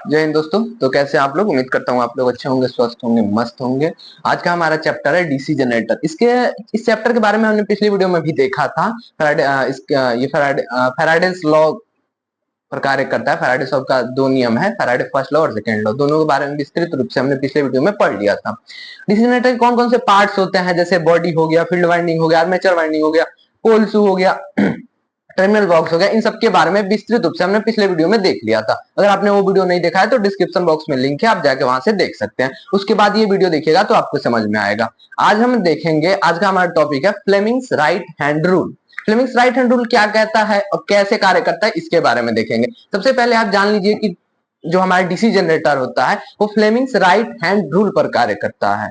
जय हिंद दोस्तों। तो कैसे हैं आप लोग? उम्मीद करता हूँ आप लोग अच्छे होंगे, स्वस्थ होंगे, मस्त होंगे। आज का हमारा चैप्टर है डीसी जनरेटर। इस चैप्टर के बारे में हमने पिछली वीडियो में भी देखा था। ये फैराडेस लॉ पर कार्य करता है। फैराडे लॉ का दो नियम है, फैराडे फर्स्ट लॉ और सेकंड लॉ। दोनों के बारे में विस्तृत रूप से हमने पिछले वीडियो में पढ़ लिया था। डीसी जनरेटर के कौन कौन से पार्ट्स होते हैं, जैसे बॉडी हो गया, फील्ड वाइंडिंग हो गया, आर्मेचर वाइंडिंग हो गया, पोल शू हो गया, टर्मिनल बॉक्स हो गया, इन सब के बारे में विस्तृत रूप से हमने पिछले वीडियो में देख लिया था। अगर आपने वो वीडियो नहीं देखा है तो डिस्क्रिप्शन बॉक्स में लिंक है, आप जाके वहां से देख सकते हैं। उसके बाद ये वीडियो देखिएगा तो आपको समझ में आएगा। आज हम देखेंगे, आज का हमारा टॉपिक है Fleming's right hand rule. Fleming's right hand rule क्या कहता है और कैसे कार्य करता है, इसके बारे में देखेंगे। सबसे पहले आप जान लीजिए कि जो हमारा डीसी जनरेटर होता है वो फ्लेमिंग्स राइट हैंड रूल पर कार्य करता है।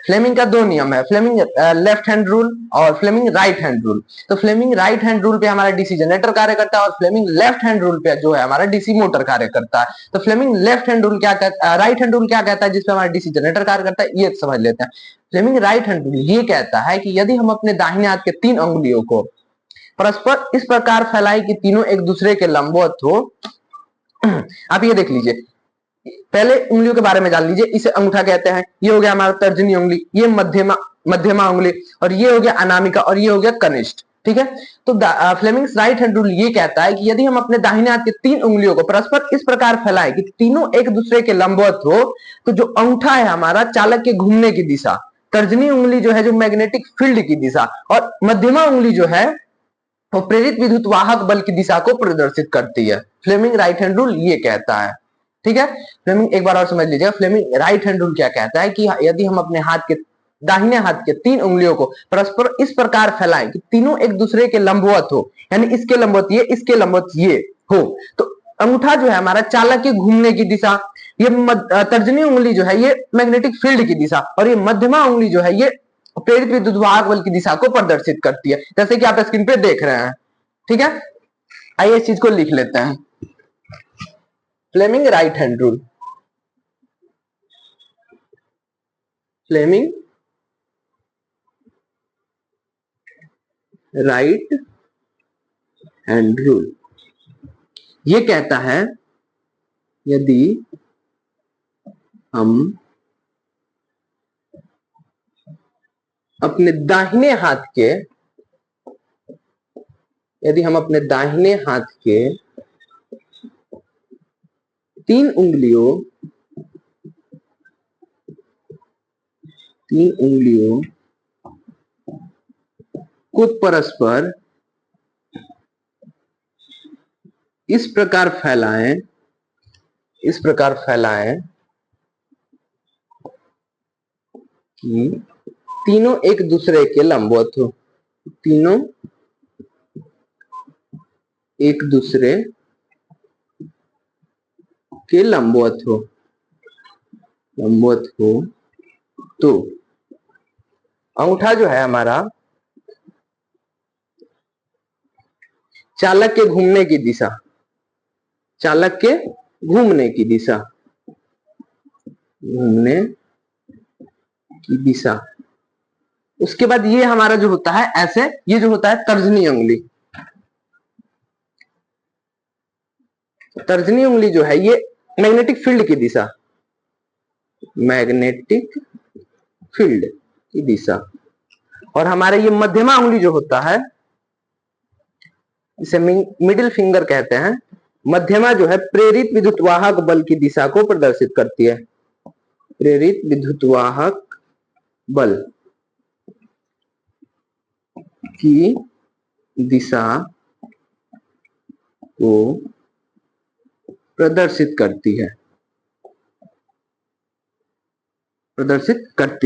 फ्लेमिंग का दो नियम है, फ्लेमिंग लेफ्ट हैंड रूल और फ्लेमिंग राइट हैंड रूल। तो फ्लेमिंग राइट हैंड रूल पे हमारा डीसी जनरेटर कार्य करता है और फ्लेमिंग लेफ्ट हैंड रूल पे जो है हमारा डीसी मोटर कार्य करता है। तो फ्लेमिंग लेफ्ट हैंड रूल क्या कहता है, राइट हैंड रूल क्या कहता है जिसपे हमारा डीसी जनरेटर कार्य करता है, ये समझ लेते हैं। फ्लेमिंग राइट हैंड रूल ये कहता है कि यदि हम अपने दाहिने हाथ के तीन अंगुलियों को परस्पर इस प्रकार फैलाएं कि तीनों एक दूसरे के लंबवत हो। आप ये देख लीजिए, पहले उंगलियों के बारे में जान लीजिए। इसे अंगूठा कहते हैं, ये हो गया हमारा तर्जनी उंगली, ये मध्यमा मध्यमा उंगली, और ये हो गया अनामिका, और ये हो गया कनिष्ठ। ठीक है। तो फ्लेमिंग्स राइट हैंड रूल ये कहता है कि यदि हम अपने दाहिने हाथ के तीन उंगलियों को परस्पर इस प्रकार फैलाएं कि तीनों एक दूसरे के लंबवत हो, तो जो अंगूठा है हमारा चालक के घूमने की दिशा, तर्जनी उंगली जो है जो मैग्नेटिक फील्ड की दिशा, और मध्यमा उंगली जो है वो प्रेरित विद्युत वाहक बल की दिशा को प्रदर्शित करती है। फ्लेमिंग राइट हैंड रूल ये कहता है। ठीक है। फ्लेमिंग एक बार और समझ लीजिएगा, फ्लेमिंग राइट हैंड रूल क्या कहता है कि यदि हम अपने दाहिने हाथ के तीन उंगलियों को परस्पर इस प्रकार फैलाएं कि तीनों एक दूसरे के लंबवत हो, यानी इसके लंबवत ये, इसके लंबवत ये हो, तो अंगूठा जो है हमारा चालक के घूमने की दिशा, ये तर्जनी उंगली जो है ये मैग्नेटिक फील्ड की दिशा, और ये मध्यमा उंगली जो है ये प्रेरित विद्युत वाहक बल की दिशा को प्रदर्शित करती है, जैसे कि आप स्क्रीन पे देख रहे हैं। ठीक है। आइए इस चीज को लिख लेते हैं। Fleming right hand rule, Fleming right hand rule ये कहता है यदि हम अपने दाहिने हाथ के यदि हम अपने दाहिने हाथ के तीन उंगलियों को परस्पर इस प्रकार फैलाएं कि तीनों एक दूसरे के लंबवत हो, तीनों एक दूसरे के लंबवत हो तो अंगूठा जो है हमारा चालक के घूमने की दिशा, चालक के घूमने की दिशा, घूमने की दिशा। उसके बाद ये हमारा जो होता है ऐसे, ये जो होता है तर्जनी उंगली, तर्जनी उंगली जो है ये मैग्नेटिक फील्ड की दिशा, मैग्नेटिक फील्ड की दिशा, और हमारे ये मध्यमा उंगली जो होता है इसे मिडिल फिंगर कहते हैं। मध्यमा जो है प्रेरित विद्युत वाहक बल की दिशा को प्रदर्शित करती है, प्रेरित विद्युत वाहक बल की दिशा को प्रदर्शित करती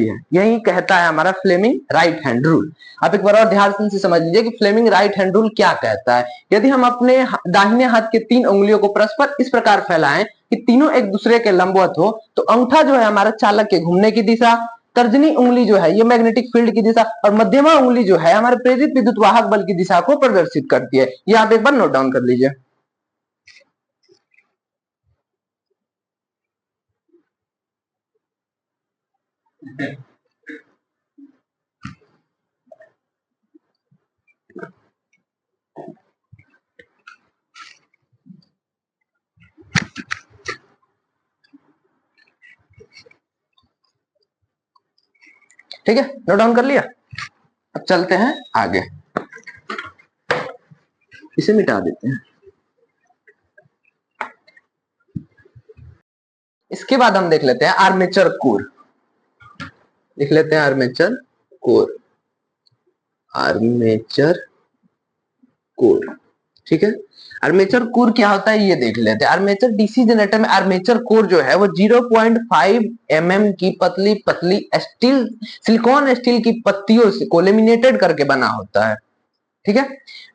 है। यही कहता है हमारा फ्लेमिंग राइट हैंड रूल। आप एक बार और ध्यान से समझ लीजिए कि फ्लेमिंग राइट हैंड रूल क्या कहता है। यदि हम अपने दाहिने हाथ के तीन उंगलियों को परस्पर इस प्रकार फैलाएं कि तीनों एक दूसरे के लंबवत हो, तो अंगूठा जो है हमारा चालक के घूमने की दिशा, तर्जनी उंगली जो है ये मैग्नेटिक फील्ड की दिशा, और मध्यमा उंगली जो है हमारे प्रेरित विद्युत वाहक बल की दिशा को प्रदर्शित करती है। ये आप एक बार नोट डाउन कर लीजिए। ठीक है, नोट डाउन कर लिया। अब चलते हैं आगे, इसे मिटा देते हैं। इसके बाद हम देख लेते हैं आर्मेचर कोर। लिख लेते हैं आर्मेचर कोर, आर्मेचर कोर। ठीक है, आर्मेचर कोर क्या होता है ये देख लेते हैं। आर्मेचर डीसी जनरेटर में आर्मेचर कोर जो है वो 0.5 mm की पतली पतली स्टील, सिलिकॉन स्टील की पत्तियों से को लेमिनेटेड करके बना होता है। ठीक है,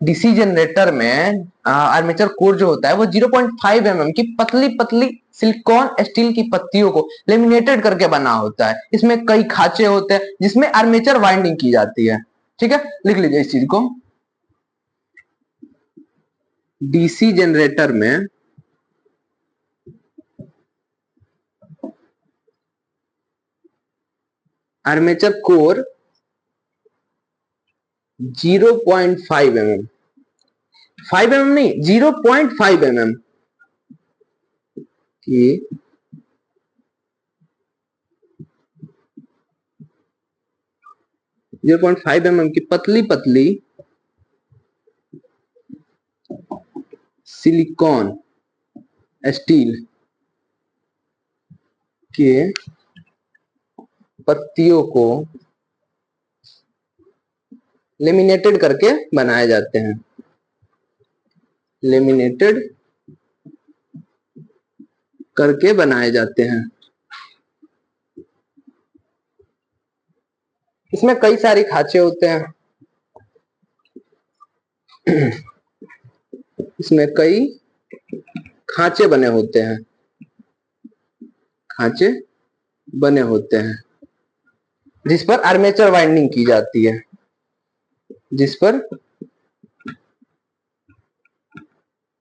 डीसी जनरेटर में आर्मेचर कोर जो होता है वो 0.5 mm की पतली पतली सिलिकॉन स्टील की पत्तियों को लेमिनेटेड करके बना होता है। इसमें कई खांचे होते हैं जिसमें आर्मेचर वाइंडिंग की जाती है। ठीक है, लिख लीजिए इस चीज को। डीसी जनरेटर में आर्मेचर कोर 0.5 mm, 5 mm नहीं 0.5 mm की 0.5 mm की पतली पतली सिलिकॉन स्टील के पत्तियों को लेमिनेटेड करके बनाए जाते हैं। लेमिनेटेड करके बनाए जाते हैं। इसमें कई सारे खांचे होते हैं। इसमें कई खांचे बने होते हैं, खांचे बने होते हैं जिस पर आर्मेचर वाइंडिंग की जाती है, जिस पर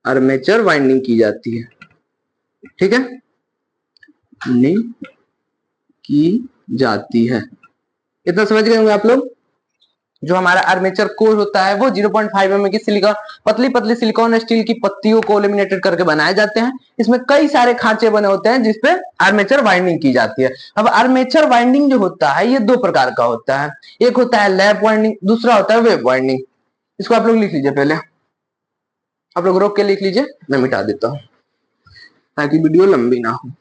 आर्मेचर वाइंडिंग की जाती है। ठीक है, वाइंडिंग की जाती है। इतना समझ गए होंगे आप लोग। जो हमारा आर्मेचर कोर होता है वो 0.5 mm की सिलिकॉन, पतली पतली सिलिकॉन स्टील की पत्तियों को लेमिनेटेड करके बनाए जाते हैं। इसमें कई सारे खांचे बने होते हैं जिसपे आर्मेचर वाइंडिंग की जाती है। अब आर्मेचर वाइंडिंग जो होता है ये दो प्रकार का होता है, एक होता है लैप वाइंडिंग, दूसरा होता है वेव वाइंडिंग। इसको आप लोग लिख लीजिए, पहले आप लोग रोक के लिख लीजिए, मैं मिटा देता हूं ताकि वीडियो लंबी ना हो।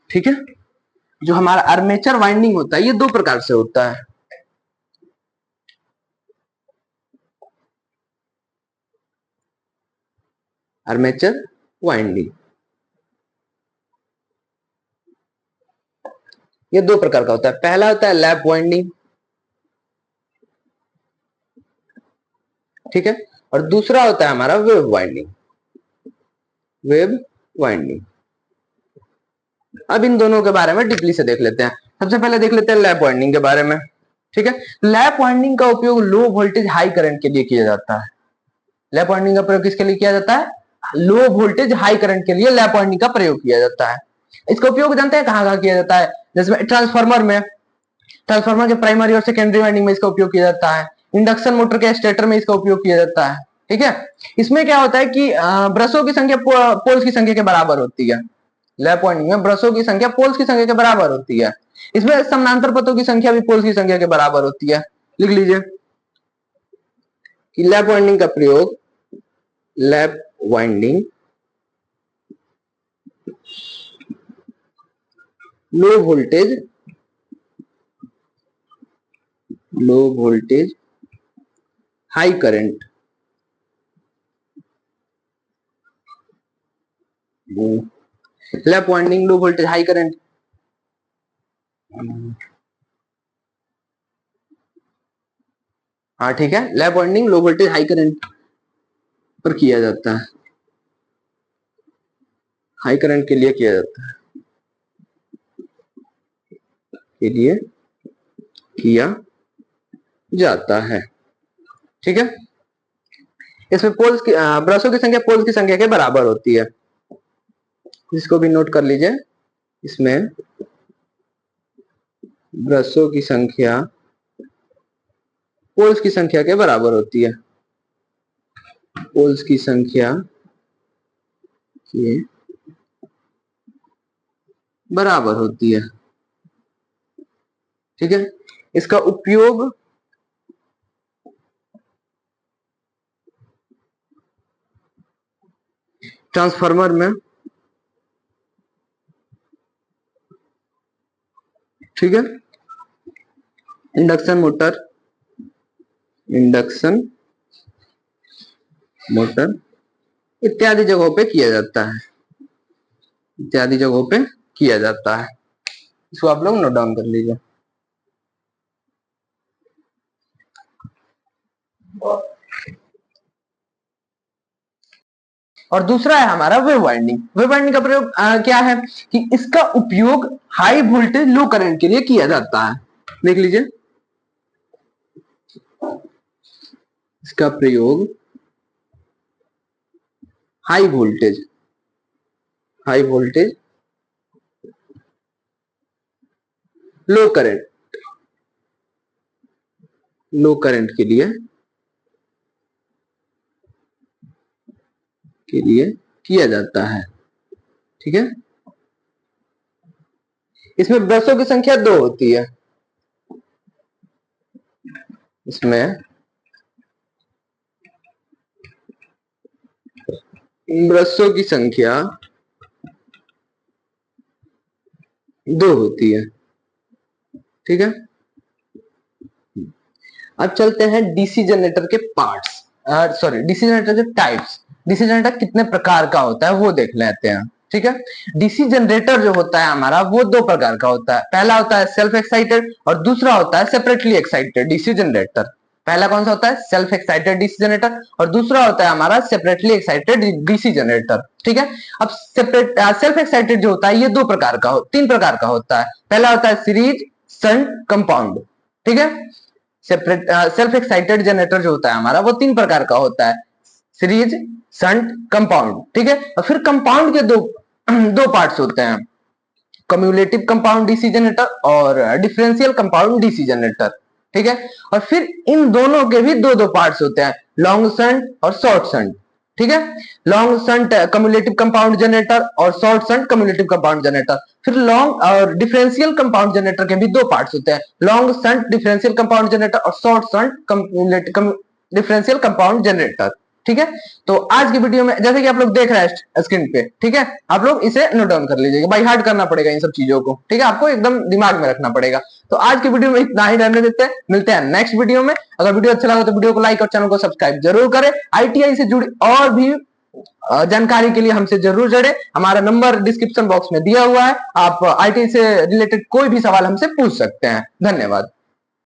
ठीक है, जो हमारा आर्मेचर वाइंडिंग होता है ये दो प्रकार से होता है। आर्मेचर वाइंडिंग ये दो प्रकार का होता है। पहला होता है लैप वाइंडिंग, ठीक है, और दूसरा होता है हमारा वेव वाइंडिंग। वेव वाइंडिंग, अब इन दोनों के बारे में डीपली से देख लेते हैं। सबसे पहले देख लेते हैं लैप वाइंडिंग के बारे में। ठीक है, लैप वाइंडिंग का उपयोग लो वोल्टेज हाई करंट के लिए किया जाता है। लैप वाइंडिंग का प्रयोग किसके लिए किया जाता है? लो वोल्टेज हाई करंट के लिए लैप वाइंडिंग का प्रयोग किया जाता है। इसका उपयोग जानते हैं कहां कहां किया जाता है? जैसे ट्रांसफार्मर में, ट्रांसफार्मर के प्राइमरी और सेकेंडरी वाइंडिंग में इसका उपयोग किया जाता है। इंडक्शन मोटर के स्टेटर में इसका उपयोग किया जाता है। ठीक है, इसमें क्या होता है कि ब्रशों की संख्या पोल्स की संख्या के बराबर होती है। लैप वाइंडिंग में ब्रशों की संख्या पोल्स की संख्या के बराबर होती है। इसमें समानांतर पथों की संख्या भी पोल्स की संख्या के बराबर होती है। लिख लीजिए कि लैप वाइंडिंग का प्रयोग, lap winding low voltage high current lap winding low voltage high current हाँ ठीक है, lap winding low voltage high current पर किया जाता है, हाई करंट के लिए किया जाता है, के लिए किया जाता है। ठीक है, इसमें पोल्स की ब्रशों की संख्या पोल्स की संख्या के बराबर होती है। इसको भी नोट कर लीजिए। इसमें ब्रशों की संख्या पोल्स की संख्या के बराबर होती है। पोल्स की संख्या के बराबर होती है। ठीक है, इसका उपयोग ट्रांसफार्मर में, ठीक है, इंडक्शन मोटर, इंडक्शन मोटर इत्यादि जगहों पे किया जाता है, इत्यादि जगहों पे किया जाता है। इसको आप लोग नोट डाउन कर लीजिए। और दूसरा है हमारा वेव वाइंडिंग। वेव वाइंडिंग का प्रयोग क्या है कि इसका उपयोग हाई वोल्टेज लो करंट के लिए किया जाता है। देख लीजिए, इसका प्रयोग हाई वोल्टेज लो करंट के लिए किया जाता है। ठीक है, इसमें ब्रशों की संख्या 2 होती है। इसमें ब्रशों की संख्या 2 होती है। ठीक है, अब चलते हैं डीसी जनरेटर के पार्ट्स, सॉरी डीसी जनरेटर के टाइप्स। डीसी जनरेटर कितने प्रकार का होता है वो देख लेते हैं। ठीक है, डीसी जनरेटर जो होता है हमारा वो 2 प्रकार का होता है। पहला होता है सेल्फ एक्साइटेड और दूसरा होता है सेपरेटली एक्साइटेड डीसी जनरेटर। पहला कौन सा होता है? सेल्फ एक्साइटेड डीसी जनरेटर, और दूसरा होता है हमारा सेपरेटली एक्साइटेड डीसी जनरेटर। ठीक है, अब सेल्फ एक्साइटेड जो होता है ये 3 प्रकार का होता है। पहला होता है सीरीज, शंट, कंपाउंड। ठीक है, सेपरेट सेल्फ एक्साइटेड जनरेटर जो होता है हमारा वो 3 प्रकार का होता है, सीरीज, शंट, कंपाउंड। ठीक है, और फिर कंपाउंड के दो पार्ट्स होते हैं, कम्युलेटिव कंपाउंड डीसी जनरेटर और डिफरेंशियल कंपाउंड डीसी जनरेटर। ठीक है, और फिर इन दोनों के भी दो पार्ट्स होते हैं, लॉन्ग शंट और शॉर्ट शंट। ठीक है, long shunt cumulative compound generator और short shunt cumulative compound generator. फिर लॉन्ग और डिफरेंशियल कंपाउंड जनरेटर के भी 2 पार्ट्स होते हैं, long shunt differential compound generator और short shunt differential compound generator. ठीक है, तो आज की वीडियो में जैसे कि आप लोग देख रहे हैं स्क्रीन पे, ठीक है, आप लोग इसे नोट डाउन कर लीजिएगा, बाय हार्ट करना पड़ेगा इन सब चीजों को। ठीक है, आपको एकदम दिमाग में रखना पड़ेगा। तो आज की वीडियो में इतना ही रहने देते हैं, मिलते हैं नेक्स्ट वीडियो में। अगर वीडियो अच्छा लगा तो वीडियो को लाइक और चैनल को सब्सक्राइब जरूर करें। आईटीआई से जुड़ी और भी जानकारी के लिए हमसे जरूर जुड़े। हमारा नंबर डिस्क्रिप्शन बॉक्स में दिया हुआ है, आप आईटीआई से रिलेटेड कोई भी सवाल हमसे पूछ सकते हैं। धन्यवाद।